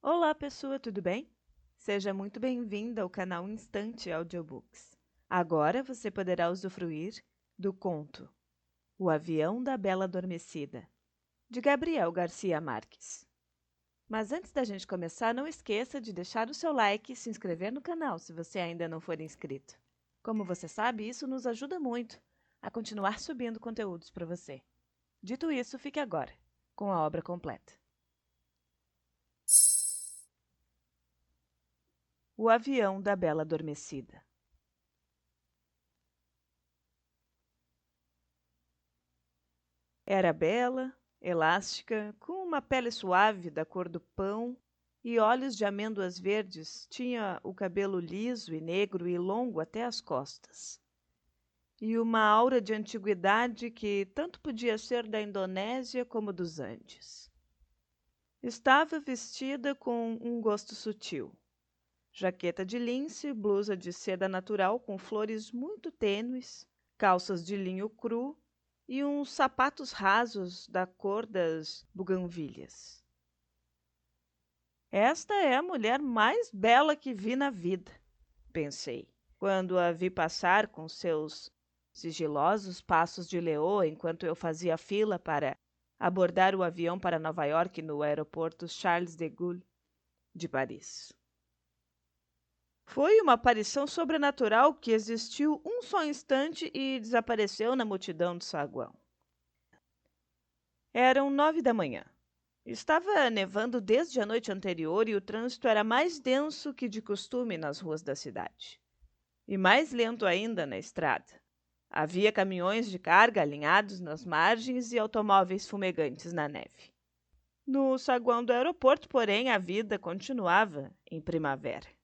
Olá, pessoa, tudo bem? Seja muito bem-vinda ao canal Instante Audiobooks. Agora você poderá usufruir do conto O Avião da Bela Adormecida, de Gabriel Garcia Marques. Mas antes da gente começar, não esqueça de deixar o seu like e se inscrever no canal se você ainda não for inscrito. Como você sabe, isso nos ajuda muito a continuar subindo conteúdos para você. Dito isso, fique agora com a obra completa. O Avião da Bela Adormecida. Era bela, elástica, com uma pele suave da cor do pão e olhos de amêndoas verdes. Tinha o cabelo liso e negro e longo até as costas. E uma aura de antiguidade que tanto podia ser da Indonésia como dos Andes. Estava vestida com um gosto sutil. Jaqueta de lince, blusa de seda natural com flores muito tênues, calças de linho cru e uns sapatos rasos da cor das buganvílias. Esta é a mulher mais bela que vi na vida, pensei, quando a vi passar com seus sigilosos passos de leoa enquanto eu fazia fila para abordar o avião para Nova York no aeroporto Charles de Gaulle de Paris. Foi uma aparição sobrenatural que existiu um só instante e desapareceu na multidão do saguão. Eram 9 da manhã. Estava nevando desde a noite anterior e o trânsito era mais denso que de costume nas ruas da cidade. E mais lento ainda na estrada. Havia caminhões de carga alinhados nas margens e automóveis fumegantes na neve. No saguão do aeroporto, porém, a vida continuava em primavera.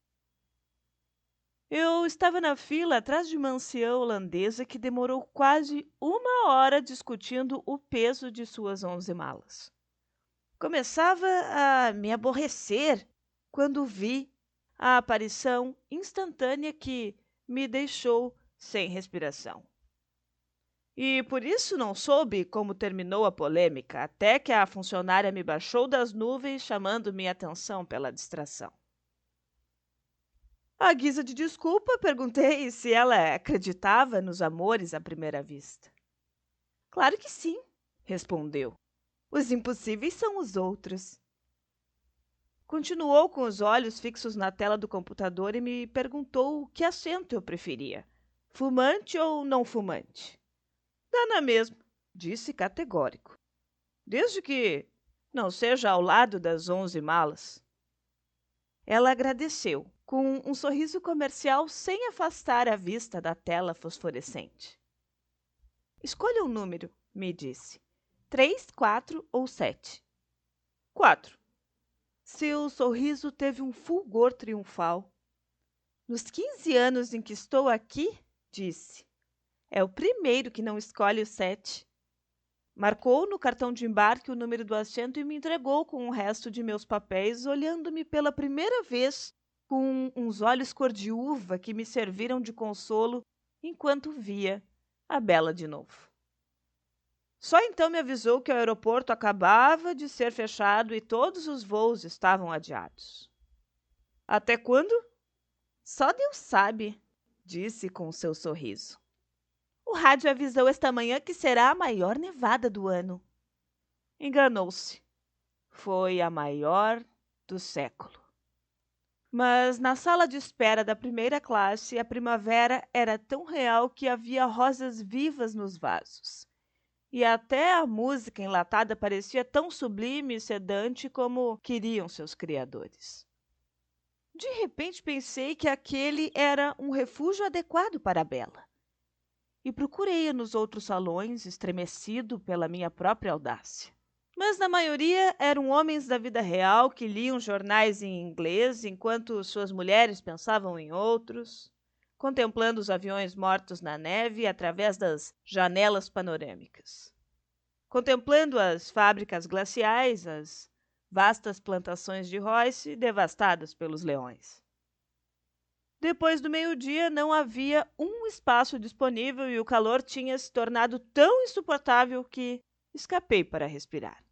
Eu estava na fila atrás de uma anciã holandesa que demorou quase 1 hora discutindo o peso de suas 11 malas. Começava a me aborrecer quando vi a aparição instantânea que me deixou sem respiração. E por isso não soube como terminou a polêmica, até que a funcionária me baixou das nuvens, chamando minha atenção pela distração. À guisa de desculpa, perguntei se ela acreditava nos amores à primeira vista. Claro que sim, respondeu. Os impossíveis são os outros. Continuou com os olhos fixos na tela do computador e me perguntou que assento eu preferia, fumante ou não fumante. Dá na mesma, disse categórico. Desde que não seja ao lado das 11 malas. Ela agradeceu, com um sorriso comercial sem afastar a vista da tela fosforescente. Escolha um número, me disse. 3, 4 ou 7? 4. Seu sorriso teve um fulgor triunfal. Nos 15 anos em que estou aqui, disse, é o primeiro que não escolhe o 7. Marcou no cartão de embarque o número do assento e me entregou com o resto de meus papéis, olhando-me pela primeira vez com uns olhos cor de uva que me serviram de consolo enquanto via a Bela de novo. Só então me avisou que o aeroporto acabava de ser fechado e todos os voos estavam adiados. Até quando? Só Deus sabe, disse com seu sorriso. O rádio avisou esta manhã que será a maior nevada do ano. Enganou-se. Foi a maior do século. Mas na sala de espera da primeira classe, a primavera era tão real que havia rosas vivas nos vasos. E até a música enlatada parecia tão sublime e sedante como queriam seus criadores. De repente pensei que aquele era um refúgio adequado para a Bela. E procurei-a nos outros salões, estremecido pela minha própria audácia. Mas na maioria eram homens da vida real que liam jornais em inglês enquanto suas mulheres pensavam em outros, contemplando os aviões mortos na neve através das janelas panorâmicas, contemplando as fábricas glaciais, as vastas plantações de Royce devastadas pelos leões. Depois do meio-dia não havia um espaço disponível e o calor tinha se tornado tão insuportável que escapei para respirar.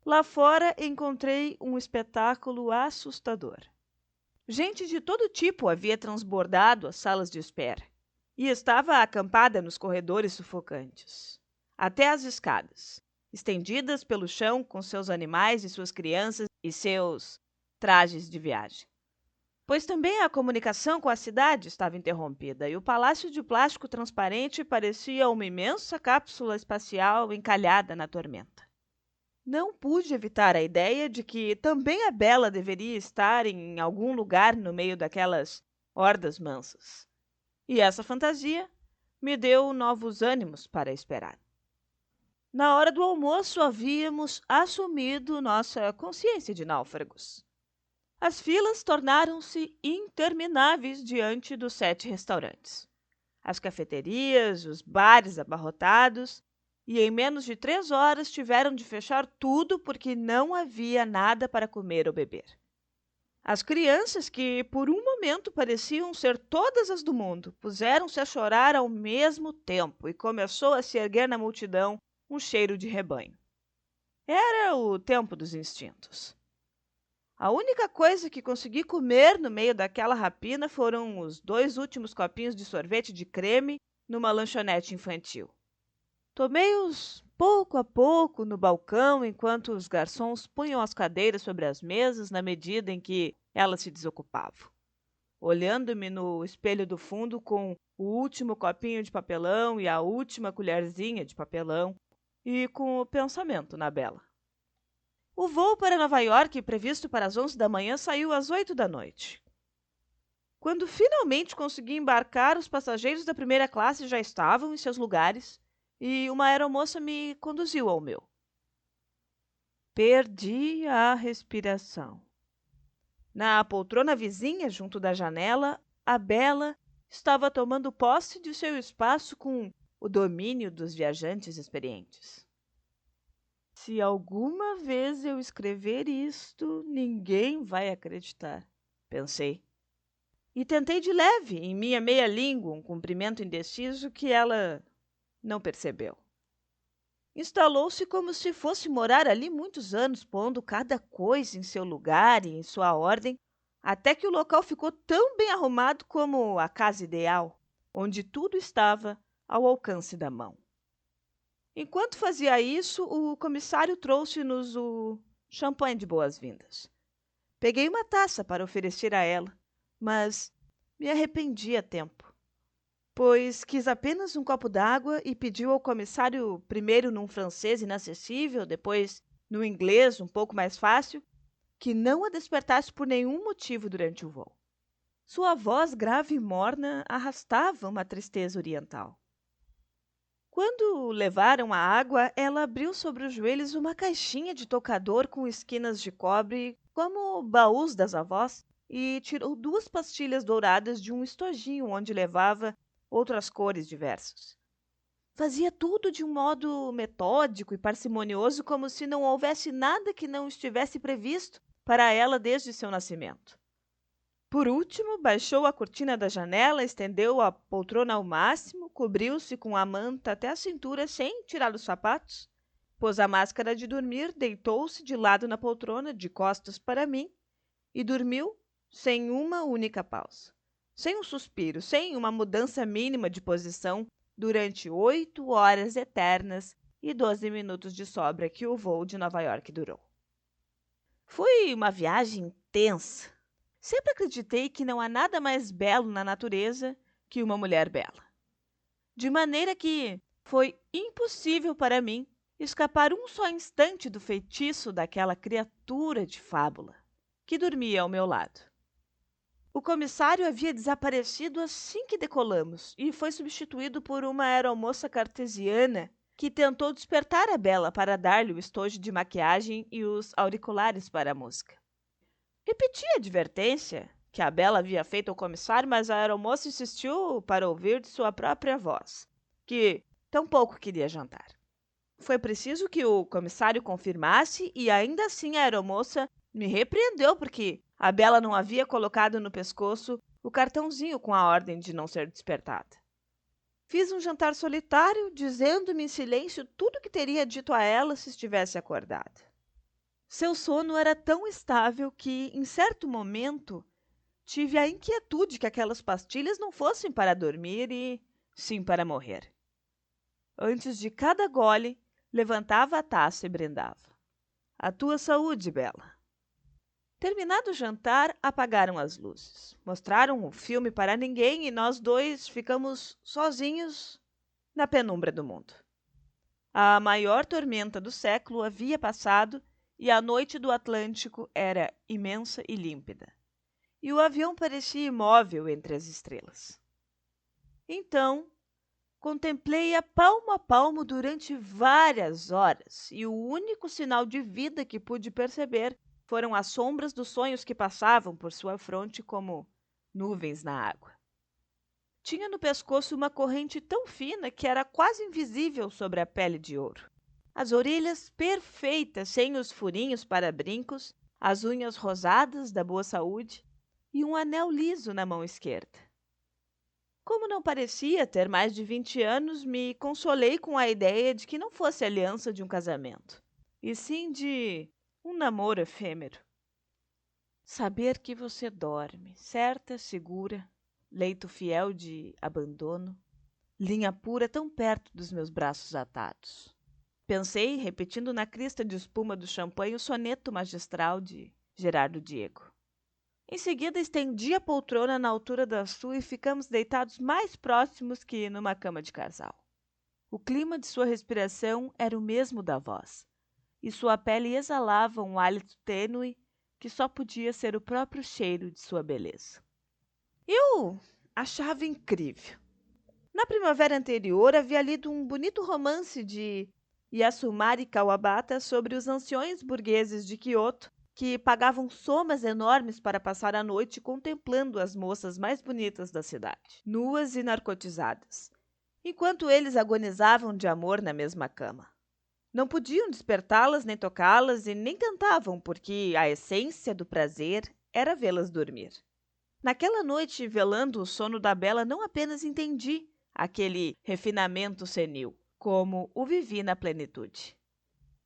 Lá fora encontrei um espetáculo assustador. Gente de todo tipo havia transbordado as salas de espera e estava acampada nos corredores sufocantes, até as escadas, estendidas pelo chão com seus animais e suas crianças e seus trajes de viagem. Pois também a comunicação com a cidade estava interrompida e o palácio de plástico transparente parecia uma imensa cápsula espacial encalhada na tormenta. Não pude evitar a ideia de que também a Bela deveria estar em algum lugar no meio daquelas hordas mansas. E essa fantasia me deu novos ânimos para esperar. Na hora do almoço, havíamos assumido nossa consciência de náufragos. As filas tornaram-se intermináveis diante dos 7 restaurantes. As cafeterias, os bares abarrotados, e em menos de 3 horas tiveram de fechar tudo porque não havia nada para comer ou beber. As crianças, que por um momento pareciam ser todas as do mundo, puseram-se a chorar ao mesmo tempo e começou a se erguer na multidão um cheiro de rebanho. Era o tempo dos instintos. A única coisa que consegui comer no meio daquela rapina foram os 2 últimos copinhos de sorvete de creme numa lanchonete infantil. Tomei-os pouco a pouco no balcão enquanto os garçons punham as cadeiras sobre as mesas na medida em que elas se desocupavam, olhando-me no espelho do fundo com o último copinho de papelão e a última colherzinha de papelão e com o pensamento na Bela. O voo para Nova York, previsto para as 11 da manhã, saiu às 8 da noite. Quando finalmente consegui embarcar, os passageiros da primeira classe já estavam em seus lugares e uma aeromoça me conduziu ao meu. Perdi a respiração. Na poltrona vizinha, junto da janela, a Bela estava tomando posse de seu espaço com o domínio dos viajantes experientes. Se alguma vez eu escrever isto, ninguém vai acreditar, pensei. E tentei de leve, em minha meia-língua, um cumprimento indeciso que ela não percebeu. Instalou-se como se fosse morar ali muitos anos, pondo cada coisa em seu lugar e em sua ordem, até que o local ficou tão bem arrumado como a casa ideal, onde tudo estava ao alcance da mão. Enquanto fazia isso, o comissário trouxe-nos o champanhe de boas-vindas. Peguei uma taça para oferecer a ela, mas me arrependi a tempo, pois quis apenas um copo d'água e pediu ao comissário, primeiro num francês inacessível, depois no inglês um pouco mais fácil, que não a despertasse por nenhum motivo durante o voo. Sua voz grave e morna arrastava uma tristeza oriental. Quando levaram a água, ela abriu sobre os joelhos uma caixinha de toucador com esquinas de cobre, como baús das avós, e tirou 2 pastilhas douradas de um estojinho onde levava outras cores diversas. Fazia tudo de um modo metódico e parcimonioso, como se não houvesse nada que não estivesse previsto para ela desde seu nascimento. Por último, baixou a cortina da janela, estendeu a poltrona ao máximo, cobriu-se com a manta até a cintura sem tirar os sapatos, pôs a máscara de dormir, deitou-se de lado na poltrona, de costas para mim, e dormiu sem uma única pausa, sem um suspiro, sem uma mudança mínima de posição durante 8 horas eternas e 12 minutos de sobra que o voo de Nova York durou. Foi uma viagem intensa. Sempre acreditei que não há nada mais belo na natureza que uma mulher bela. De maneira que foi impossível para mim escapar um só instante do feitiço daquela criatura de fábula que dormia ao meu lado. O comissário havia desaparecido assim que decolamos e foi substituído por uma aeromoça cartesiana que tentou despertar a Bela para dar-lhe o estojo de maquiagem e os auriculares para a música. Repeti a advertência que a Bela havia feito ao comissário, mas a aeromoça insistiu para ouvir de sua própria voz, que tampouco queria jantar. Foi preciso que o comissário confirmasse e ainda assim a aeromoça me repreendeu porque a Bela não havia colocado no pescoço o cartãozinho com a ordem de não ser despertada. Fiz um jantar solitário, dizendo-me em silêncio tudo o que teria dito a ela se estivesse acordada. Seu sono era tão estável que, em certo momento, tive a inquietude que aquelas pastilhas não fossem para dormir e sim para morrer. Antes de cada gole, levantava a taça e brindava. A tua saúde, Bela. Terminado o jantar, apagaram as luzes. Mostraram o filme para ninguém e nós dois ficamos sozinhos na penumbra do mundo. A maior tormenta do século havia passado e a noite do Atlântico era imensa e límpida. E o avião parecia imóvel entre as estrelas. Então, contemplei-a palmo a palmo durante várias horas e o único sinal de vida que pude perceber foram as sombras dos sonhos que passavam por sua fronte como nuvens na água. Tinha no pescoço uma corrente tão fina que era quase invisível sobre a pele de ouro. As orelhas perfeitas, sem os furinhos para brincos, as unhas rosadas da boa saúde e um anel liso na mão esquerda. Como não parecia ter mais de 20 anos, me consolei com a ideia de que não fosse a aliança de um casamento, e sim de um namoro efêmero. Saber que você dorme, certa, segura, leito fiel de abandono, linha pura tão perto dos meus braços atados. Pensei, repetindo na crista de espuma do champanhe o soneto magistral de Gerardo Diego. Em seguida, estendi a poltrona na altura da sua e ficamos deitados mais próximos que numa cama de casal. O clima de sua respiração era o mesmo da voz, e sua pele exalava um hálito tênue que só podia ser o próprio cheiro de sua beleza. Eu achava incrível. Na primavera anterior, havia lido um bonito romance de Yasumari Kawabata sobre os anciões burgueses de Kyoto que pagavam somas enormes para passar a noite contemplando as moças mais bonitas da cidade, nuas e narcotizadas, enquanto eles agonizavam de amor na mesma cama. Não podiam despertá-las, nem tocá-las, e nem tentavam, porque a essência do prazer era vê-las dormir. Naquela noite, velando o sono da Bela, não apenas entendi aquele refinamento senil, como o vivi na plenitude.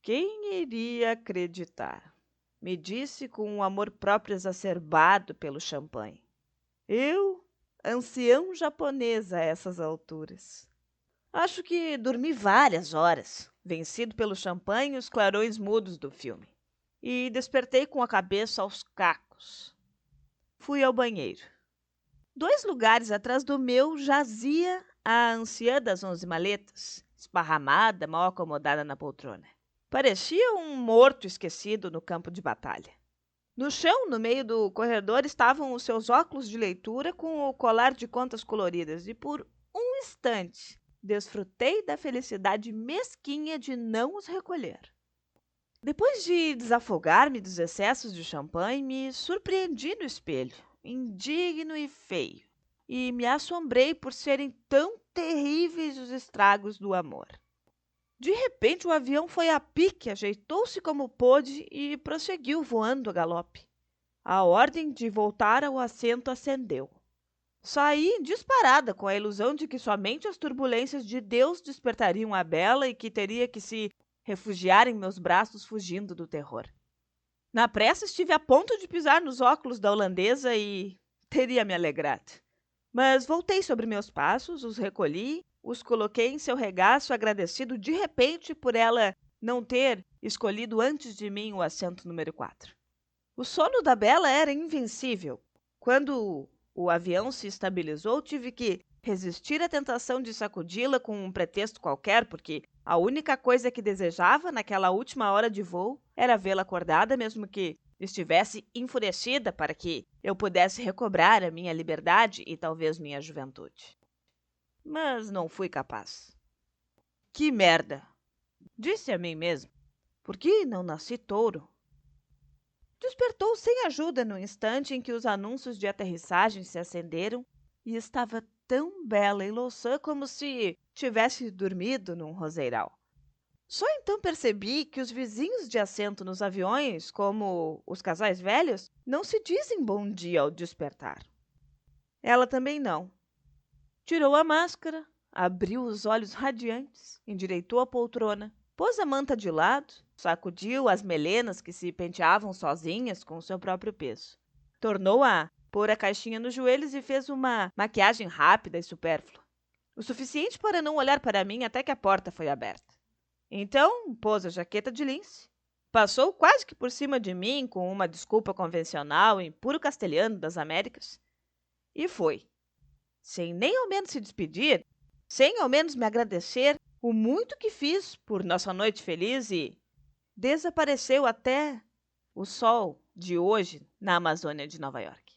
Quem iria acreditar? Me disse com um amor próprio exacerbado pelo champanhe. Eu, ancião japonesa a essas alturas. Acho que dormi várias horas, vencido pelo champanhe e os clarões mudos do filme. E despertei com a cabeça aos cacos. Fui ao banheiro. 2 lugares atrás do meu jazia a anciã das 11 maletas, esparramada, mal acomodada na poltrona. Parecia um morto esquecido no campo de batalha. No chão, no meio do corredor, estavam os seus óculos de leitura com o colar de contas coloridas e por um instante desfrutei da felicidade mesquinha de não os recolher. Depois de desafogar-me dos excessos de champanhe, me surpreendi no espelho, indigno e feio, e me assombrei por serem tão terríveis os estragos do amor. De repente, o avião foi a pique, ajeitou-se como pôde e prosseguiu voando a galope. A ordem de voltar ao assento acendeu. Saí disparada com a ilusão de que somente as turbulências de Deus despertariam a Bela e que teria que se refugiar em meus braços fugindo do terror. Na pressa estive a ponto de pisar nos óculos da holandesa e teria me alegrado. Mas voltei sobre meus passos, os recolhi, os coloquei em seu regaço, agradecido de repente por ela não ter escolhido antes de mim o assento número 4. O sono da Bela era invencível. Quando o avião se estabilizou, tive que resistir à tentação de sacudi-la com um pretexto qualquer, porque a única coisa que desejava naquela última hora de voo era vê-la acordada, mesmo que estivesse enfurecida, para que eu pudesse recobrar a minha liberdade e talvez minha juventude. Mas não fui capaz. Que merda! Disse a mim mesmo. Por que não nasci touro? Despertou sem ajuda no instante em que os anúncios de aterrissagem se acenderam e estava tão bela e louçã como se tivesse dormido num roseiral. Só então percebi que os vizinhos de assento nos aviões, como os casais velhos, não se dizem bom dia ao despertar. Ela também não. Tirou a máscara, abriu os olhos radiantes, endireitou a poltrona, Pôs a manta de lado, sacudiu as melenas que se penteavam sozinhas com seu próprio peso. Tornou a pôr a caixinha nos joelhos e fez uma maquiagem rápida e supérflua, o suficiente para não olhar para mim até que a porta foi aberta. Então, pôs a jaqueta de lince, passou quase que por cima de mim com uma desculpa convencional em puro castelhano das Américas e foi, sem nem ao menos se despedir, sem ao menos me agradecer o muito que fiz por nossa noite feliz e desapareceu até o sol de hoje na Amazônia de Nova York.